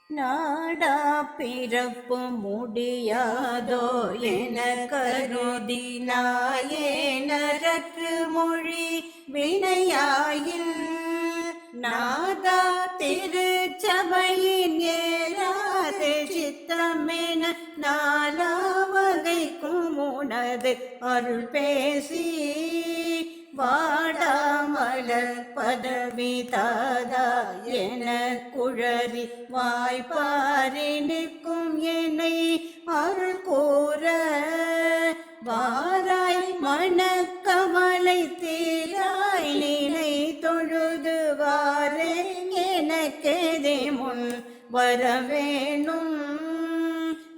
நாடா பிறப்பு முடியாதோ என கருதி நாயேனரற்று மொழி வினையாயில் நாதா திருச்சபையின் ஏறாது சித்தமென நாலா வகைக்கும் உனது அருள் பேசி வாடாமலர் பதவி தாதா என குழறி வாய்ப்பாரி நிற்கும் என்னை அருள் கூற வாராய் மனக்கவலை தீராய் நினை தொழுது வாரே எனக்கெதே முன் வரவேணும்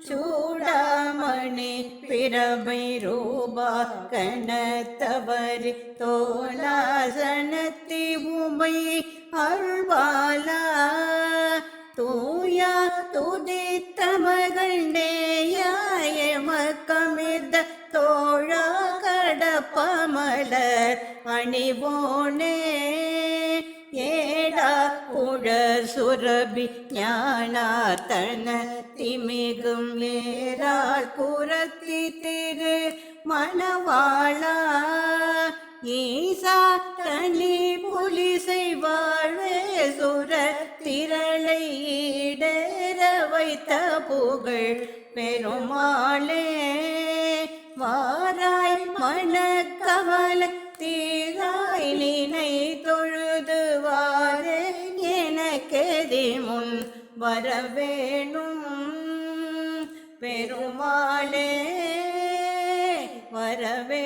சூடாமணி பிரபை ரூபா கனத்தவரி தோலாசனத்தி உமை அருள்வாலா தூயா துதித்த மகள் நேயாய மக்கமிர்த தோழா கடப்பமலர் அணிவோனே ஏடா குழற் சுரபி ஞானார்த்தன திமிகும் ஏறாள் புறத்தி திரு மணவாளா ஈசா தனி புலிசை வாழ்வே சுர திரளை ஈடேற வைத்த புகழ் பெருமாளே வாராய் மனக்கவலை தீராய் நினை தொழுது வாரே எனக்கெதி முன் வரவேணும் பெருமாளே வரவே